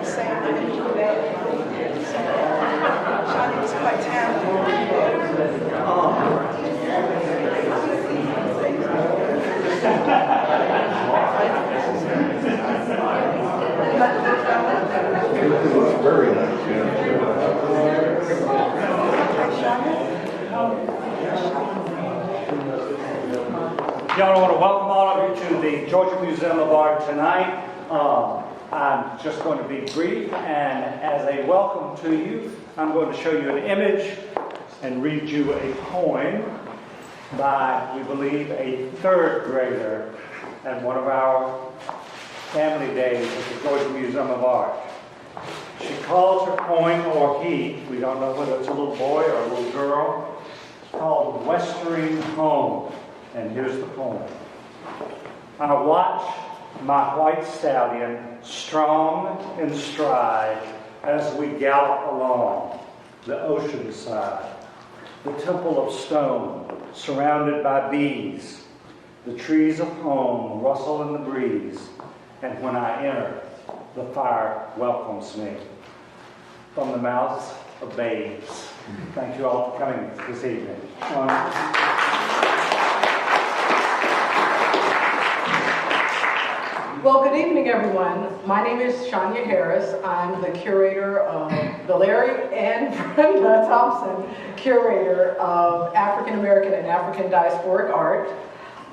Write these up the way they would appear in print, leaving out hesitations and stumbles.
same thing today. So, Shawnya was quite talented. Very nice, Y'all, I want to welcome all of you to the Georgia Museum of Art tonight. I'm just going to be brief, and as a welcome to you, I'm going to show you an image and read you a poem by, we believe, a third grader at one of our family days at the Georgia Museum of Art. She calls her poem, or he, we don't know whether it's a little boy or a little girl, it's called Westering Home. And here's the poem. I watch my white stallion strong in stride as we gallop along the ocean side, the temple of stone surrounded by bees, the trees of home rustle in the breeze, and when I enter, the fire welcomes me. From the mouths of babes. Thank you all for coming this evening. Well, good evening, everyone. My name is Shawnya Harris. I'm the curator of the Larry and Brenda Thompson curator of African-American and African Diasporic Art.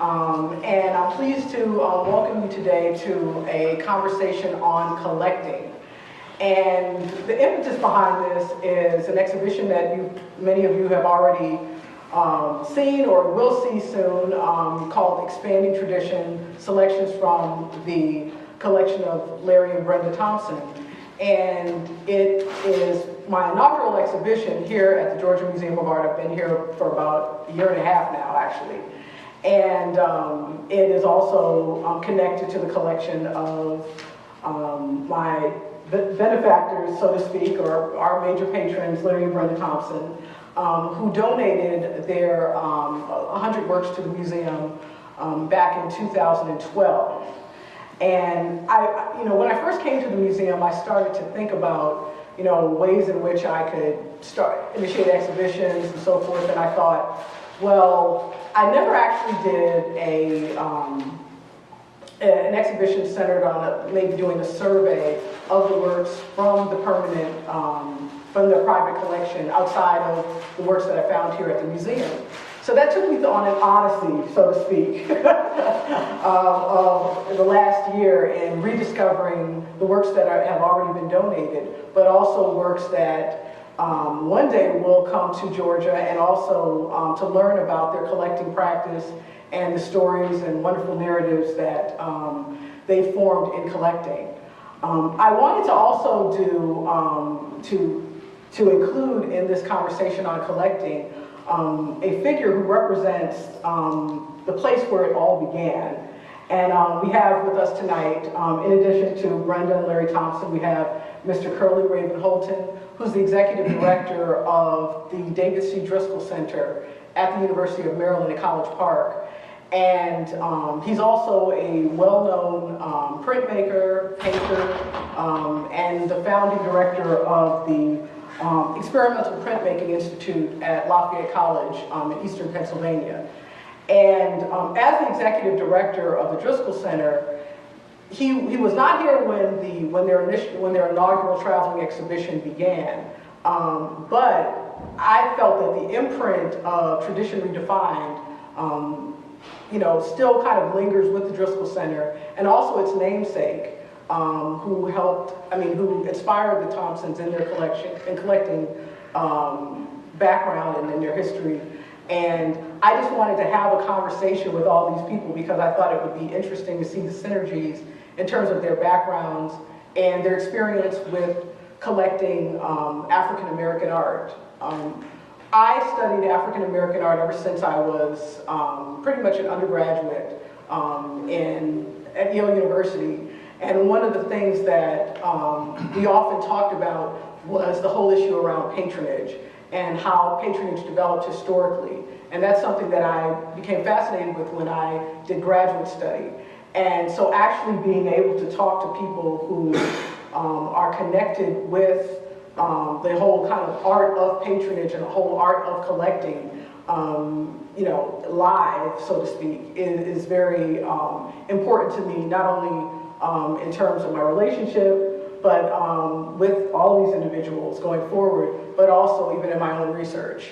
And I'm pleased to welcome you today to a conversation on collecting. And the impetus behind this is an exhibition that many of you have already seen or will see soon, called Expanding Tradition, selections from the collection of Larry and Brenda Thompson. And it is my inaugural exhibition here at the Georgia Museum of Art. I've been here for about a year and a half now, actually. And it is also connected to the collection of my benefactors, so to speak, or our major patrons, Larry and Brenda Thompson, who donated their 100 works to the museum back in 2012. And when I first came to the museum, I started to think about, ways in which I could initiate exhibitions and so forth. And I thought, well, I never actually did an exhibition centered on maybe doing a survey of the works from the permanent, from the private collection outside of the works that I found here at the museum. So that took me on an odyssey, so to speak, of the last year in rediscovering the works that have already been donated, but also works that one day will come to Georgia, and also to learn about their collecting practice and the stories and wonderful narratives that they formed in collecting. I wanted to also to include in this conversation on collecting a figure who represents the place where it all began. And we have with us tonight, in addition to Brenda and Larry Thompson, we have Mr. Curlee Raven Holton, who's the executive director of the David C. Driskell Center at the University of Maryland at College Park. And he's also a well-known printmaker, painter, and the founding director of the Experimental Printmaking Institute at Lafayette College in Eastern Pennsylvania. And as the executive director of the Driskell Center, he was not here when their inaugural traveling exhibition began, but I felt that the imprint of Tradition Redefined still kind of lingers with the Driskell Center, and also its namesake, who inspired the Thompsons in their collecting background and in their history. And I just wanted to have a conversation with all these people because I thought it would be interesting to see the synergies in terms of their backgrounds and their experience with collecting African-American art. I studied African-American art ever since I was pretty much an undergraduate at Yale University. And one of the things that we often talked about was the whole issue around patronage and how patronage developed historically. And that's something that I became fascinated with when I did graduate study. And so actually being able to talk to people who are connected with the whole kind of art of patronage and the whole art of collecting, you know, live, so to speak, is very important to me, not only in terms of my relationship, but with all these individuals going forward, but also even in my own research.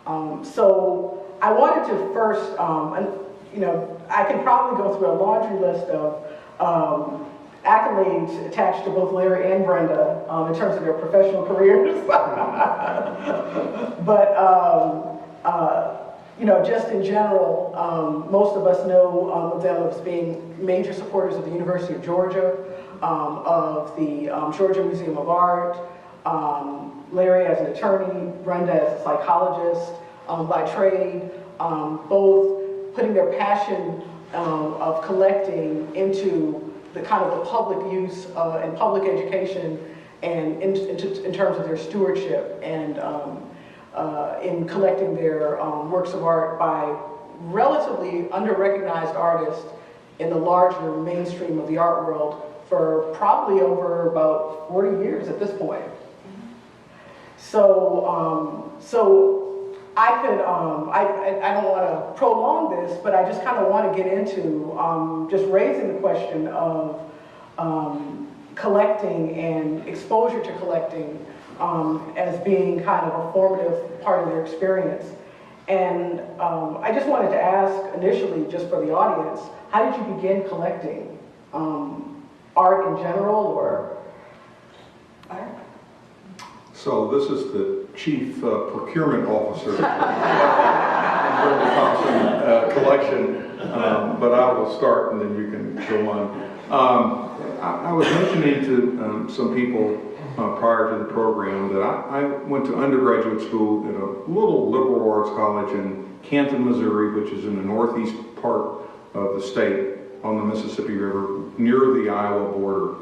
So I wanted to first, you know, I can probably go through a laundry list of accolades attached to both Larry and Brenda in terms of their professional careers. But, you know, just in general, most of us know of them as being major supporters of the University of Georgia, of the Georgia Museum of Art, Larry as an attorney, Brenda as a psychologist by trade, both putting their passion of collecting into the kind of the public use and public education and in terms of their stewardship and in collecting their works of art by relatively under-recognized artists in the larger mainstream of the art world for probably over about 40 years at this point. So, I could, I don't want to prolong this, but I just kind of want to get into just raising the question of collecting and exposure to collecting as being kind of a formative part of their experience. And I just wanted to ask initially, just for the audience, how did you begin collecting art in general, or? So this is the Chief Procurement Officer of the Thompson collection, but I will start and then you can go on. I was mentioning to some people prior to the program that I went to undergraduate school at a little liberal arts college in Canton, Missouri, which is in the northeast part of the state on the Mississippi River near the Iowa border.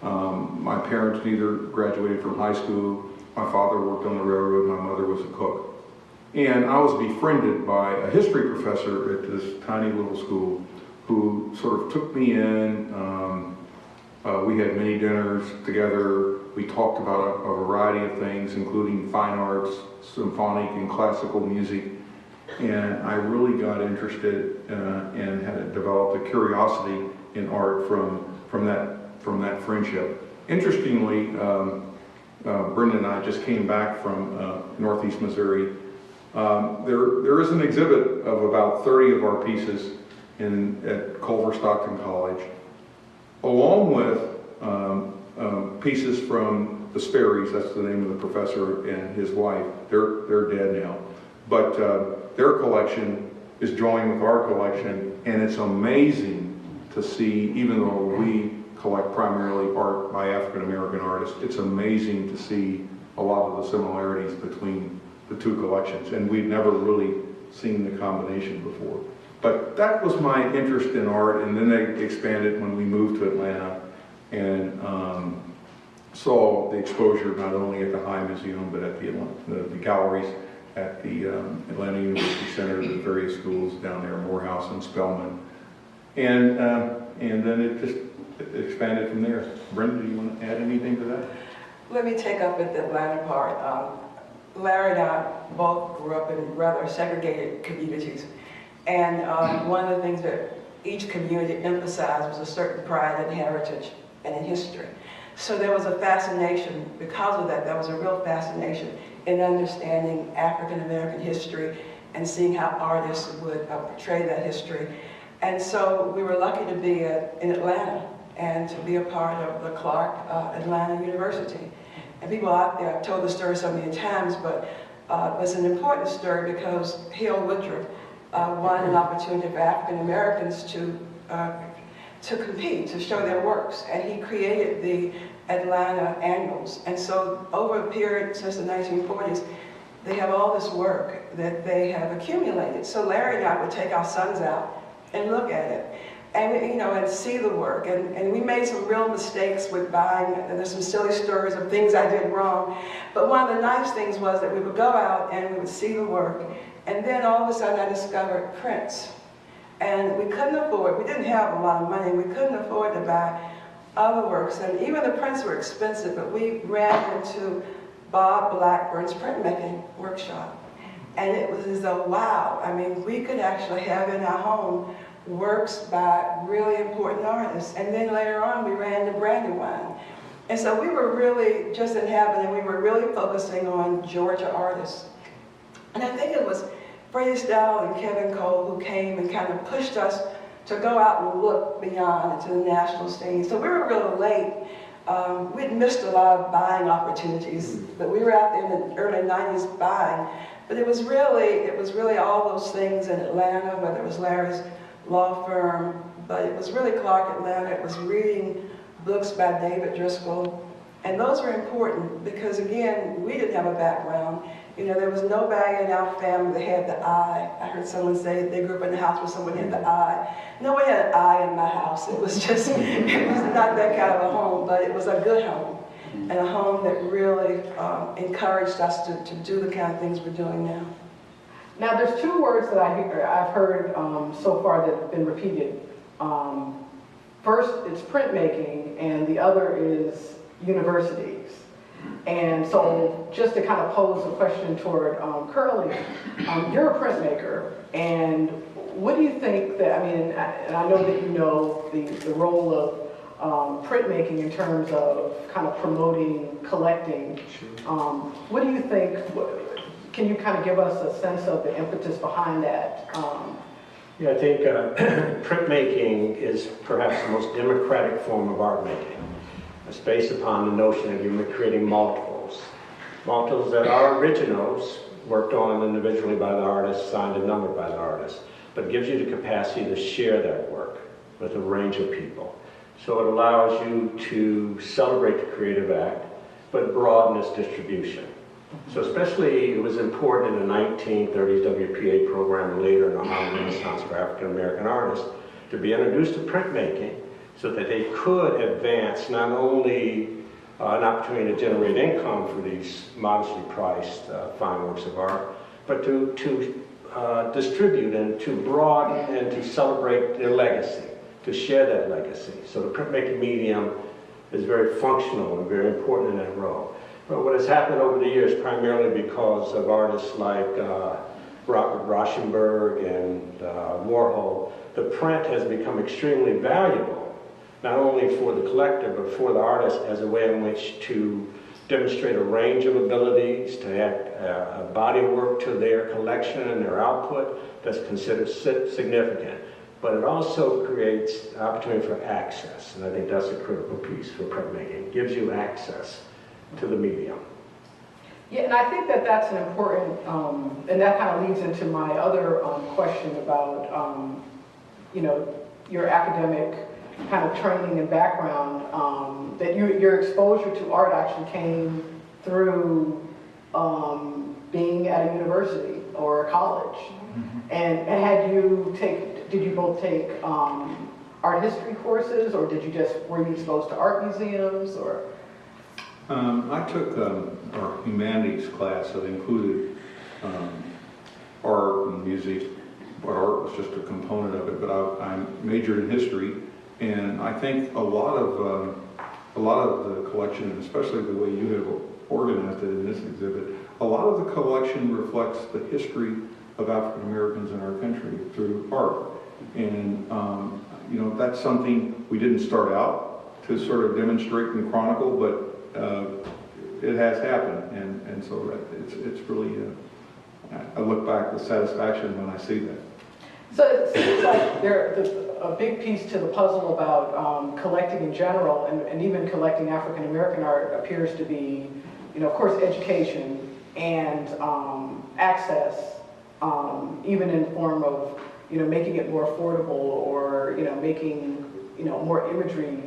My parents neither graduated from high school. My father worked on the railroad, my mother was a cook. And I was befriended by a history professor at this tiny little school who sort of took me in. We had many dinners together. We talked about a variety of things, including fine arts, symphonic and classical music. And I really got interested and had developed a curiosity in art from that friendship. Interestingly, Brenda and I just came back from Northeast Missouri. There is an exhibit of about 30 of our pieces at Culver Stockton College, along with pieces from the Sperry's, that's the name of the professor, and his wife. They're dead now. But their collection is joined with our collection, and it's amazing to see, even though we collect primarily art by African-American artists, it's amazing to see a lot of the similarities between the two collections, and we'd never really seen the combination before. But that was my interest in art, and then they expanded when we moved to Atlanta, and saw the exposure not only at the High Museum, but at the galleries at the Atlanta University Center, the various schools down there, Morehouse and Spelman. And then it just expanded from there. Brenda, do you want to add anything to that? Let me take up at the Atlanta part. Larry and I both grew up in rather segregated communities. And one of the things that each community emphasized was a certain pride in heritage and in history. So there was a fascination, because of that, there was a real fascination in understanding African American history and seeing how artists would portray that history. And so we were lucky to be in Atlanta and to be a part of the Clark Atlanta University. And people out there, I've told the story so many times, but it's an important story because Hill Woodruff won an opportunity for African Americans to compete, to show their works. And he created the Atlanta Annuals. And so over a period since the 1940s, they have all this work that they have accumulated. So Larry and I would take our sons out and look at it. And, you know, and see the work. And we made some real mistakes with buying, and there's some silly stories of things I did wrong. But one of the nice things was that we would go out and we would see the work. And then all of a sudden I discovered prints. And we couldn't afford, we didn't have a lot of money, we couldn't afford to buy other works, and even the prints were expensive, but we ran into Bob Blackburn's printmaking workshop. And it was as though, wow, I mean, we could actually have in our home works by really important artists. And then later on, we ran into Brandywine. And so we were really just inhabiting, we were really focusing on Georgia artists. And I think it was Freddie Stowell and Kevin Cole who came and kind of pushed us to go out and look beyond into the national scene. So we were really late. We'd missed a lot of buying opportunities, but we were out there in the early 90s buying. But it was really all those things in Atlanta, whether it was Larry's law firm, but it was really Clark Atlanta. It was reading books by David Driscoll. And those were important because, again, we didn't have a background. You know, there was nobody in our family that had the eye. I heard someone say they grew up in a house where someone had the eye. Nobody had an eye in my house. It was just, it was not that kind of a home, but it was a good home. And a home that really encouraged us to do the kind of things we're doing now. Now, there's two words that I've heard so far that have been repeated. First, it's printmaking, and the other is universities. And so, just to kind of pose a question toward Curlee, you're a printmaker, and what do you think that, I mean, and I know that you know the role of printmaking in terms of kind of promoting, collecting. What do you think, can you kind of give us a sense of the impetus behind that? Yeah, I think printmaking is perhaps the most democratic form of art making. It's based upon the notion that you're creating multiples. Multiples that are originals, worked on individually by the artist, signed and numbered by the artist, but it gives you the capacity to share that work with a range of people. So it allows you to celebrate the creative act, but broaden its distribution. So especially it was important in the 1930s WPA program and later in the Harlem Renaissance for African American artists to be introduced to printmaking so that they could advance not only an opportunity to generate income for these modestly priced fine works of art, but to distribute and to broaden and to celebrate their legacy, to share that legacy. So the printmaking medium is very functional and very important in that role. But what has happened over the years, primarily because of artists like Robert Rauschenberg and Warhol, the print has become extremely valuable, not only for the collector, but for the artist as a way in which to demonstrate a range of abilities, to add a body of work to their collection and their output that's considered significant. But it also creates opportunity for access, and I think that's a critical piece for printmaking. It gives you access to the medium. Yeah, and I think that that's an important, and that kind of leads into my other question about, you know, your academic kind of training and background, that your exposure to art actually came through being at a university or a college. Mm-hmm. And did you both take art history courses, or were you exposed to art museums, or? I took our humanities class that included art and music, but art was just a component of it. But I majored in history, and I think a lot of the collection, and especially the way you have organized it in this exhibit, a lot of the collection reflects the history of African Americans in our country through art. And you know, that's something we didn't start out to sort of demonstrate and chronicle, but it has happened, and so it's really, I look back with satisfaction when I see that. So it seems like there's a big piece to the puzzle about collecting in general, and even collecting African American art appears to be, you know, of course, education and access, even in the form of, you know, making it more affordable, or, you know, making, you know, more imagery,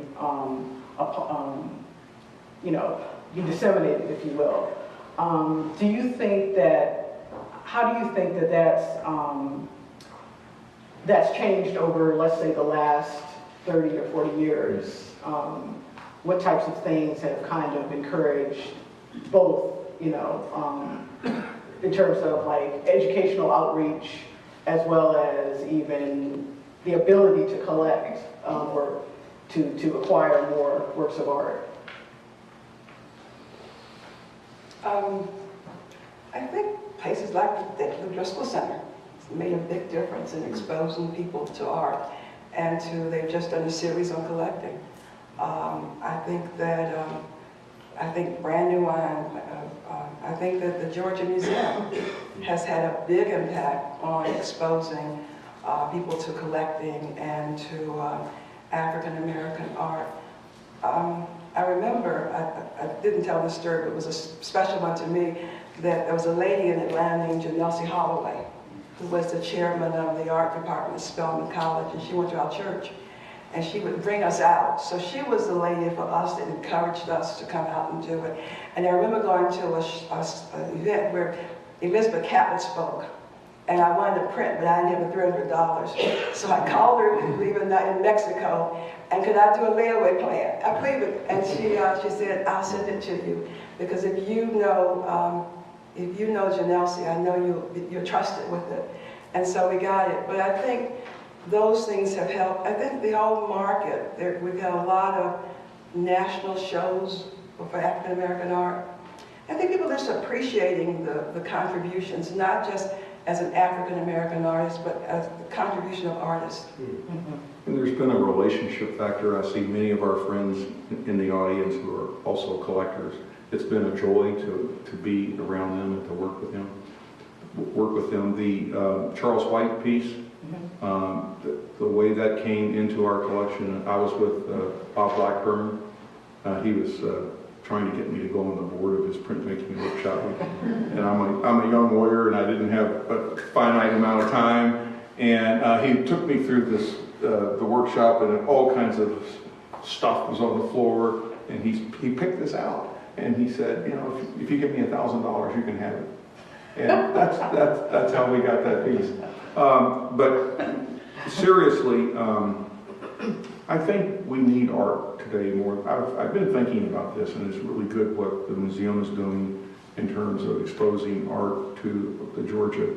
you know, you disseminate it, if you will. Do you think that, how do you think that that's changed over, let's say, the last 30 or 40 years? What types of things have kind of encouraged both, you know, in terms of like educational outreach, as well as even the ability to collect, or to acquire more works of art? I think places like the Driskell Center made a big difference in exposing people to art, and they've just done a series on collecting. I think Brand New Wine, I think that the Georgia Museum has had a big impact on exposing people to collecting and to African American art. I remember, I didn't tell this story, but it was a special one to me, that there was a lady in Atlanta named Janelsie Holloway, who was the chairman of the art department at Spelman College, and she went to our church. And she would bring us out. So she was the lady for us that encouraged us to come out and do it. And I remember going to an event where Elizabeth Catlett spoke. And I wanted to print, but I didn't have $300. So I called her, believe it or not, in Mexico, and could I do a layaway plan? I believe it. And she said, I'll send it to you. Because if you know Janelsie, I know you're trusted with it. And so we got it. But I think those things have helped. I think the whole market, we've got a lot of national shows for African American art. I think people are just appreciating the contributions, not just as an African American artist, but as the contribution of artists. And there's been a relationship factor. I see many of our friends in the audience who are also collectors. It's been a joy to be around them and to work with them. The Charles White piece, the way that came into our collection, I was with Bob Blackburn. He was trying to get me to go on the board of his printmaking workshop. And I'm a young lawyer and I didn't have a finite amount of time. And he took me through the workshop, and all kinds of stuff was on the floor. And he picked this out. And he said, you know, if you give me $1,000, you can have it. And that's how we got that piece. But seriously, I think we need art today more. I've been thinking about this, and it's really good what the museum is doing in terms of exposing art to the Georgia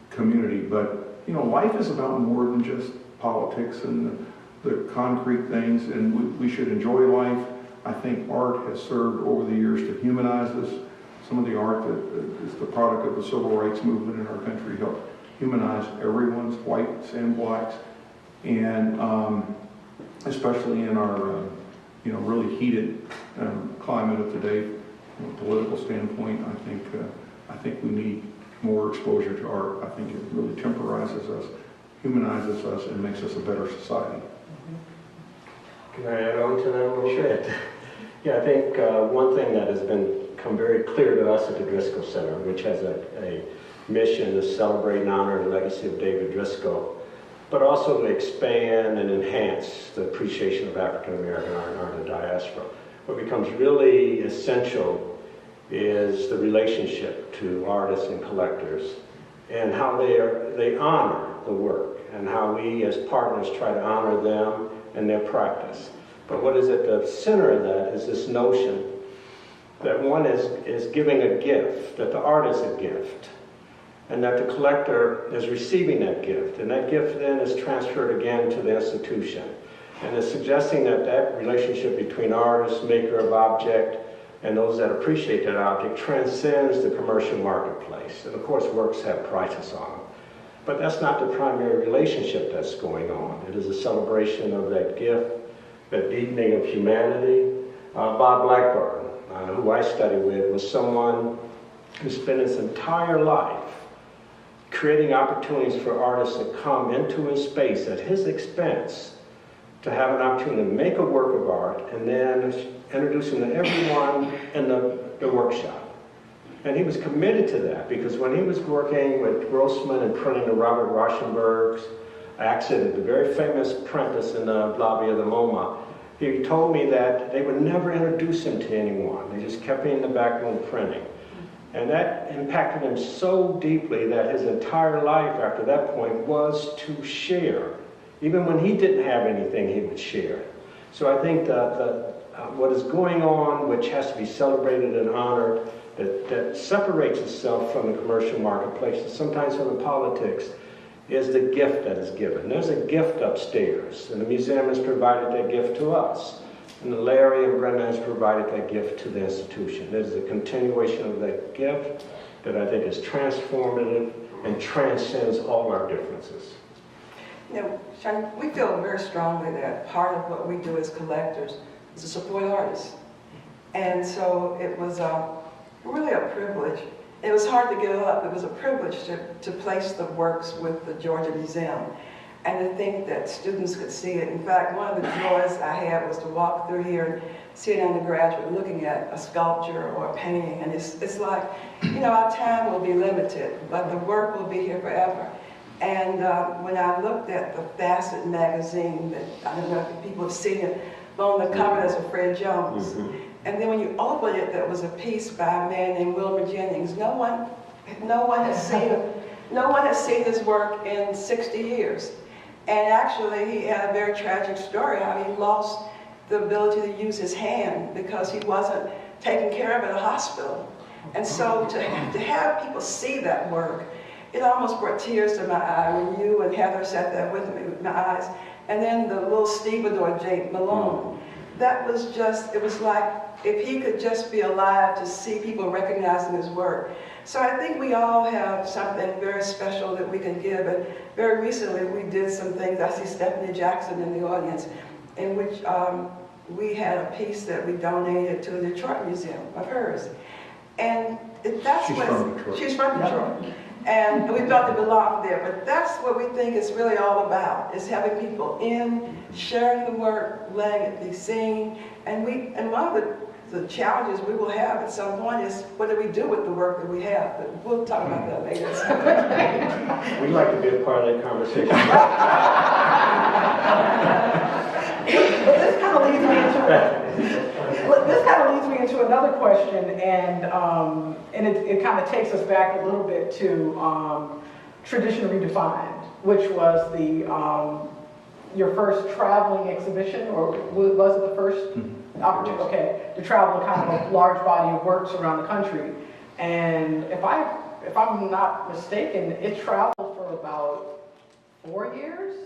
community. But you know, life is about more than just politics and the concrete things, and we should enjoy life. I think art has served over the years to humanize us. Some of the art that is the product of the civil rights movement in our country helped humanize everyone's, whites and blacks, and especially in our really heated climate of today, from a political standpoint. I think we need more exposure to art. I think it really temporizes us, humanizes us, and makes us a better society. Can I add on to that a little bit? Yeah, I think one thing that has become very clear to us at the Driskell Center, which has a mission to celebrate and honor the legacy of David Driscoll, but also to expand and enhance the appreciation of African American art and art in the diaspora. What becomes really essential is the relationship to artists and collectors, and how they honor the work, and how we as partners try to honor them and their practice. But what is at the center of that is this notion that one is giving a gift, that the art is a gift, and that the collector is receiving that gift, and that gift then is transferred again to the institution. And it's suggesting that that relationship between artist, maker of object, and those that appreciate that object transcends the commercial marketplace. And of course, works have prices on them. But that's not the primary relationship that's going on. It is a celebration of that gift, that deepening of humanity. Bob Blackburn, who I study with, was someone who spent his entire life creating opportunities for artists to come into his space at his expense to have an opportunity to make a work of art and then introduce them to everyone in the workshop. And he was committed to that, because when he was working with Grossman and printing the Robert Rauschenberg's accident, the very famous prentice in the lobby of the MoMA, he told me that they would never introduce him to anyone. They just kept him in the back room printing. And that impacted him so deeply that his entire life after that point was to share. Even when he didn't have anything, he would share. So I think what is going on, which has to be celebrated and honored, that separates itself from the commercial marketplace and sometimes from the politics, is the gift that is given. There's a gift upstairs, and the museum has provided that gift to us. And Larry and Brenda has provided that gift to the institution. There's a continuation of that gift that I think is transformative and transcends all our differences. You know, Shawnya, we feel very strongly that part of what we do as collectors is to support artists. And so it was really a privilege. It was hard to get up. It was a privilege to place the works with the Georgia Museum and to think that students could see it. In fact, one of the joys I had was to walk through here and see an undergraduate looking at a sculpture or a painting. And it's like, you know, our time will be limited, but the work will be here forever. And when I looked at the Facet magazine, that I don't know if people have seen it, but on the cover there's a Fred Jones. Mm-hmm. And then when you open it, there was a piece by a man named Wilmer Jennings. No one has seen his work in 60 years. And actually, he had a very tragic story how he lost the ability to use his hand because he wasn't taken care of at a hospital. And so to have people see that work, it almost brought tears to my eye when you and Heather sat there with me, with my eyes. And then the little stevedore, Jake Malone. That was just, it was like if he could just be alive to see people recognizing his work. So I think we all have something very special that we can give. And very recently we did some things. I see Stephanie Jackson in the audience, in which we had a piece that we donated to the Detroit Museum of hers. And that's She's what from Detroit. She's from Detroit. And we felt it belonged there. But that's what we think it's really all about, is having people in, sharing the work, letting it be seen. And one of the challenges we will have at some point is what do we do with the work that we have? But we'll talk about that later. We'd like to be a part of that conversation. But this kind of leads me into another question, and it kind of takes us back a little bit to Tradition Redefined, which was your first traveling exhibition, or was it the first opportunity? Okay, to travel a kind of a large body of works around the country, and if I'm not mistaken, it traveled for about 4 years.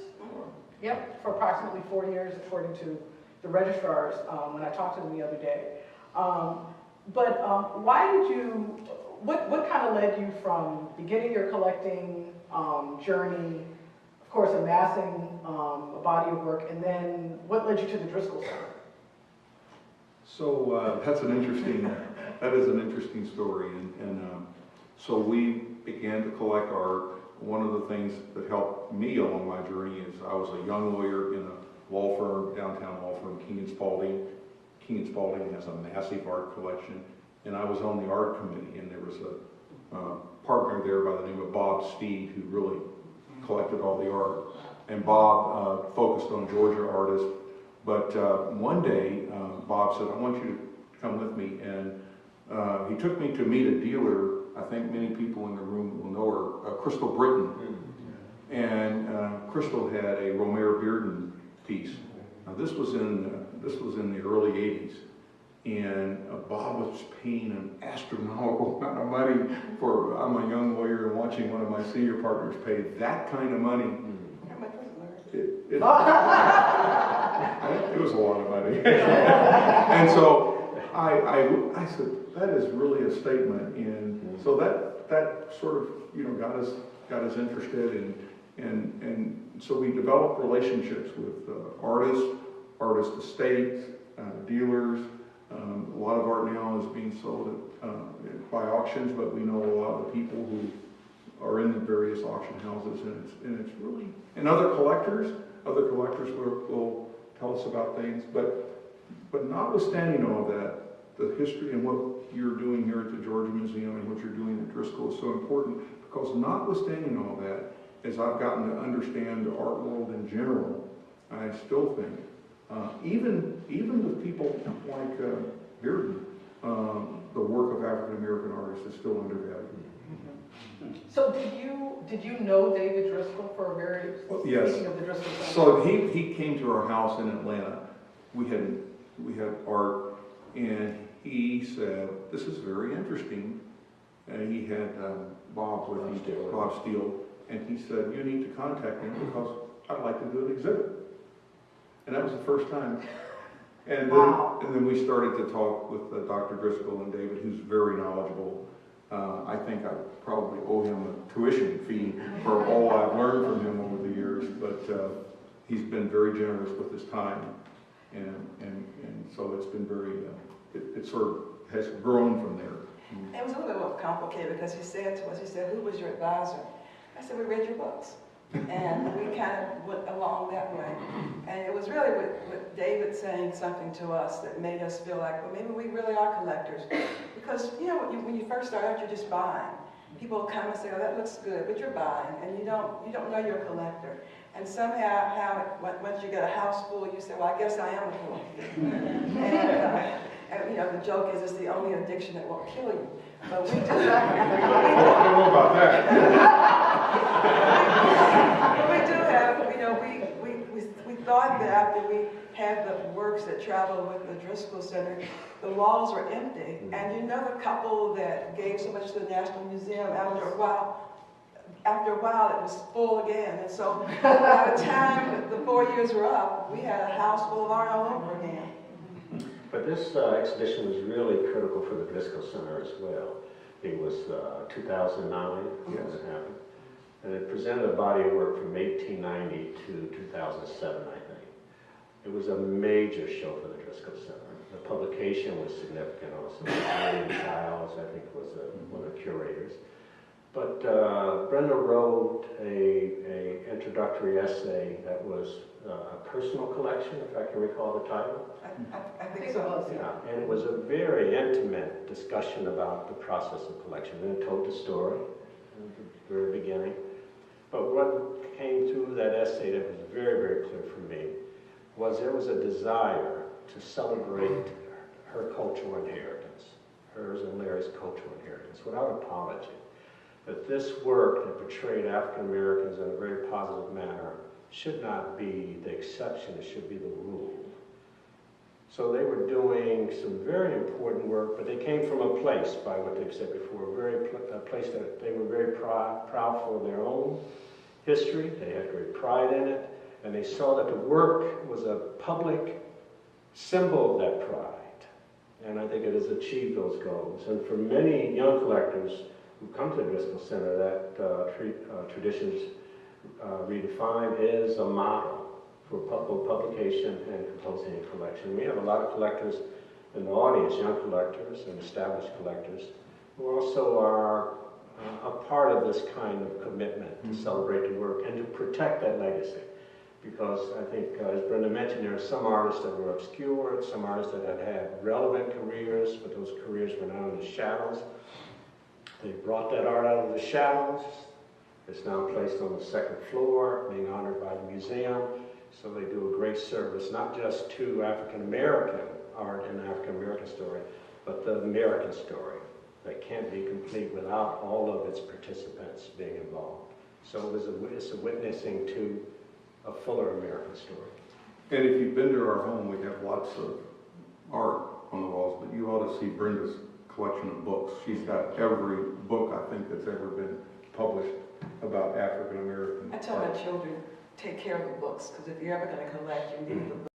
Yep, for approximately 4 years, according to the registrars when I talked to them the other day. But why did you, what kind of led you from beginning your collecting journey, of course amassing a body of work, and then what led you to the Driskell Center? So that is an interesting story. And so we began to collect art. One of the things that helped me along my journey is I was a young lawyer in a law firm, downtown law firm, King & Spalding. King & Spalding has a massive art collection, and I was on the art committee, and there was a partner there by the name of Bob Steed who really collected all the art. And Bob focused on Georgia artists, but one day Bob said, I want you to come with me, and he took me to meet a dealer. I think many people in the room will know her, Crystal Britton. And Crystal had a Romare Bearden piece. Now this was in the early 80s, and Bob was paying an astronomical amount of money for, I'm a young lawyer and watching one of my senior partners pay that kind of money. How much was it? It was a lot of money. And so I said, that is really a statement. And so that sort of, got us interested, and so we developed relationships with artist estates, dealers. A lot of art now is being sold by auctions, but we know a lot of the people who are in the various auction houses, and it's really, and other collectors will tell us about things, but notwithstanding all that, the history and what you're doing here at the Georgia Museum and what you're doing at Driscoll is so important, because notwithstanding all that, as I've gotten to understand the art world in general, I still think, even with people like Bearden, the work of African-American artists is still undervalued. So did you know David Driscoll for a very, yes. Speaking of the Driskell Center? So he came to our house in Atlanta. We had art, and he said, "This is very interesting." And he had Bob with him, Bob Steele, and he said, you need to contact me because I'd like to do an exhibit. And that was the first time. And then, Wow. and then we started to talk with Dr. Driscoll and David, who's very knowledgeable. I think I probably owe him a tuition fee for all I've learned from him over the years, but he's been very generous with his time. And so it's been very, it sort of has grown from there. It was a little bit more complicated because he said to us, he said, who was your advisor? I said, we read your books. And we kind of went along that way. And it was really with David saying something to us that made us feel like, well, maybe we really are collectors. Because, you know, when you first start out, you're just buying. People come and say, oh, that looks good, but you're buying, and you don't know you're a collector. And somehow, once you get a house full, you say, well, I guess I am a collector. And you know, the joke is, it's the only addiction that won't kill you. But we do. I don't know about that. But we do have, you know, we thought that after we had the works that traveled with the Driskell Center, the walls were empty. And you know the couple that gave so much to the National Museum, after a while it was full again. And so by the time the 4 years were up, we had a house full of art all over again. But this exhibition was really critical for the Driskell Center as well. It was 2009 when it happened. And it presented a body of work from 1890 to 2007, I think. It was a major show for the Driskell Center. The publication was significant also. William Childs, I think, was one of the curators. But Brenda wrote a introductory essay that was a personal collection, if I can recall the title. I think so. Yeah, and it was a very intimate discussion about the process of collection. And it told the story at the very beginning. But what came through that essay that was very, very clear for me was there was a desire to celebrate her cultural inheritance, hers and Larry's cultural inheritance, without apology. That this work that portrayed African Americans in a very positive manner should not be the exception, it should be the rule. So they were doing some very important work, but they came from a place, by what they've said before, a place that they were very proud for their own history. They had great pride in it, and they saw that the work was a public symbol of that pride. And I think it has achieved those goals. And for many young collectors who come to the Driskell Center, that Traditions Redefined is a model for publication and composing and collection. We have a lot of collectors in the audience, young collectors and established collectors, who also are a part of this kind of commitment to celebrate the work and to protect that legacy. Because I think, as Brenda mentioned, there are some artists that were obscure, some artists that have had relevant careers, but those careers were now in the shadows. They brought that art out of the shadows. It's now placed on the second floor, being honored by the museum. So they do a great service, not just to African American art and African American story, but the American story that can't be complete without all of its participants being involved. So it's a witnessing to a fuller American story. And if you've been to our home, we have lots of art on the walls, but you ought to see Brenda's collection of books. She's got every book, I think, that's ever been published about African American I tell my children, take care of the books, because if you're ever going to collect, you need the books.